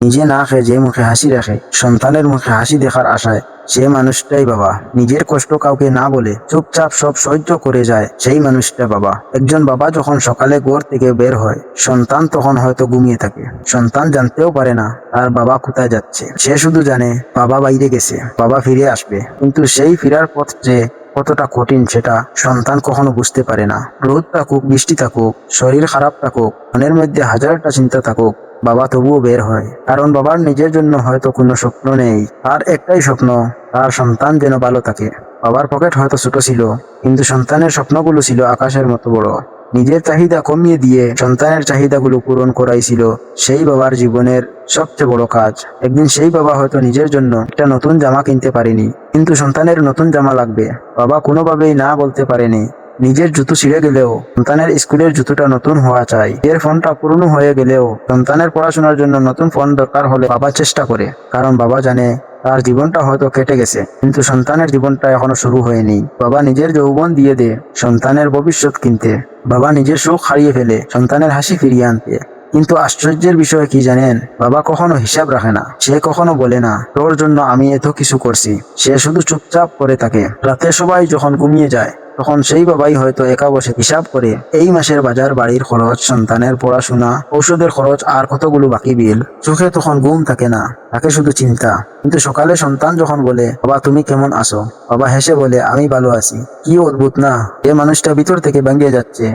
নিজে না খেয়ে যে মুখে হাসি রাখে, সন্তানের মুখে হাসি দেখার আশায়, সে মানুষটাই বাবা। নিজের কষ্ট কাউকে না বলে চুপচাপ সব সহ্য করে যায়, সেই মানুষটা বাবা। একজন বাবা যখন সকালে ঘর থেকে বের হয়, সন্তান তখন হয়তো ঘুমিয়ে থাকে। সন্তান জানতেও পারে না তার বাবা কোথায় যাচ্ছে। সে শুধু জানে বাবা বাইরে গেছে, বাবা ফিরে আসবে। কিন্তু সেই ফিরার পথ যে কতটা কঠিন সেটা সন্তান কখনো বুঝতে পারে না। রোদ থাকুক, বৃষ্টি থাকুক, শরীর খারাপ থাকুক, মনের মধ্যে হাজারটা চিন্তা থাকুক, বাবা তবুও বের হয়। কারণ বাবার নিজের জন্য হয়তো কোনো স্বপ্ন নেই, তার একটাই স্বপ্ন, তার সন্তান যেন ভালো থাকে। বাবার পকেট হয়তো ছোট ছিল, কিন্তু সন্তানের স্বপ্নগুলো ছিল আকাশের মতো বড়। নিজের চাহিদা কমিয়ে দিয়ে সন্তানের চাহিদাগুলো পূরণ করাই ছিল সেই বাবার জীবনের সবচেয়ে বড় কাজ। একদিন সেই বাবা হয়তো নিজের জন্য একটা নতুন জামা কিনতে পারেনি, কিন্তু সন্তানের নতুন জামা লাগবে, বাবা কোনোভাবেই না বলতে পারেনি। নিজের জুতো ছিঁড়ে গেলেও সন্তানের স্কুলের জুতোটা নতুন হওয়া চাই। এর ফোনটা পুরনো হয়ে গেলেও সন্তানের পড়াশোনার জন্য নতুন ফোন দরকার হলে বাবা চেষ্টা করে। কারণ বাবা জানে তার জীবনটা হয়তো কেটে গেছে, কিন্তু সন্তানের জীবনটা এখনো শুরু হয়নি। বাবা নিজের যৌবন দিয়ে দে সন্তানের ভবিষ্যৎ কিনতে। বাবা নিজের সুখ হারিয়ে ফেলে সন্তানের হাসি ফিরিয়ে আনতে। কিন্তু আশ্চর্যের বিষয় কি জানেন, বাবা কখনো হিসাব রাখে না। সে কখনো বলে না তোর জন্য আমি এত কিছু করছি। সে শুধু চুপচাপ করে থাকে। রাতে সবাই যখন ঘুমিয়ে যায়, তখন সেই বাবাই হয়তো একা বসে হিসাব করে এই মাসের বাজার, বাড়ির খরচ, সন্তানের পড়াশোনা, ঔষধের খরচ, আর কতগুলো বাকি বিল। চোখে তখন ঘুম থাকে না, থাকে শুধু চিন্তা। কিন্তু সকালে সন্তান যখন বলে বাবা তুমি কেমন আছো, বাবা হেসে বলে আমি ভালো আছি। কি অদ্ভুত না, যে মানুষটা ভিতর থেকে ভেঙে যাচ্ছে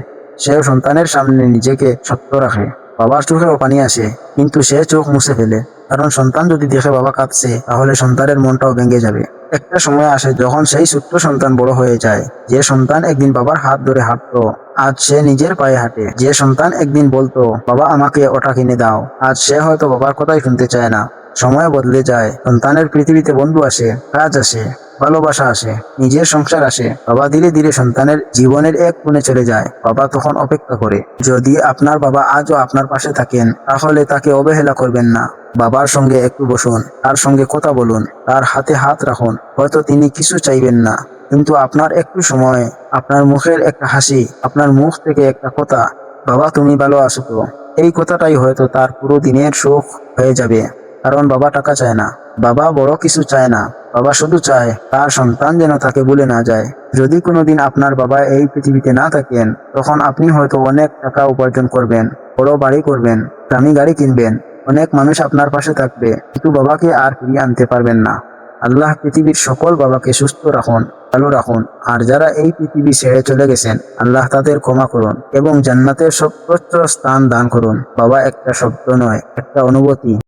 সেও সন্তানের সামনে নিজেকে সত্য রাখে। বাবার চোখেও পানি আসে, কিন্তু সে চোখ মুছে ফেলে। কারণ সন্তান যদি দেখে বাবা কাঁদছে, তাহলে সন্তানের মনটাও ভেঙে যাবে। একটা সময় আসে যখন সেই ছোট্ট সন্তান বড় হয়ে যায়। যে সন্তান একদিন বাবার হাত ধরে হাঁটতো, আজ সে নিজের পায়ে হাঁটে। যে সন্তান একদিন বলতো বাবা আমাকে ওটা কিনে দাও, আজ সে হয়তো বাবার কথাই শুনতে চায় না। সময় বদলে যায়, সন্তানের পৃথিবীতে বন্ধু আসে, কাজ আসে, ভালোবাসা আসে, নিজের সংসার আসে। বাবা ধীরে ধীরে সন্তানের জীবনের এক কোণে চলে যায়। বাবা তখন অপেক্ষা করে। যদি আপনার বাবা আজও আপনার পাশে থাকেন, তাহলে তাকে অবহেলা করবেন না। বাবার সঙ্গে একটু বসুন, তার সঙ্গে কথা বলুন, তার হাতে হাত রাখুন। হয়তো তিনি কিছু চাইবেন না, কিন্তু আপনার একটু সময়, আপনার মুখের একটা হাসি, আপনার মুখ থেকে একটা কথা, বাবা তুমি ভালো আছো তো, এই কথাটাই হয়তো তার পুরো দিনের সুখ হয়ে যাবে। কারণ বাবা টাকা চায় না, বাবা বড় কিছু চায় না, বাবা শুধু চায় তার সন্তান যেন তাকে ভুলে না যায়। যদি কোনোদিন আপনার বাবা এই পৃথিবীতে না থাকেন, তখন আপনি হয়তো অনেক টাকা উপার্জন করবেন, বড় বাড়ি করবেন, দামি গাড়ি কিনবেন, অনেক মানুষ আপনার পাশে থাকবে, কিন্তু বাবাকে আর ফিরিয়ে আনতে পারবেন না। আল্লাহ পৃথিবীর সকল বাবাকে সুস্থ রাখুন, ভালো রাখুন। আর যারা এই পৃথিবী ছেড়ে চলে গেছেন, আল্লাহ তাদের ক্ষমা করুন এবং জান্নাতের সর্বোচ্চ স্থান দান করুন। বাবা একটা শব্দ নয়, একটা অনুভূতি।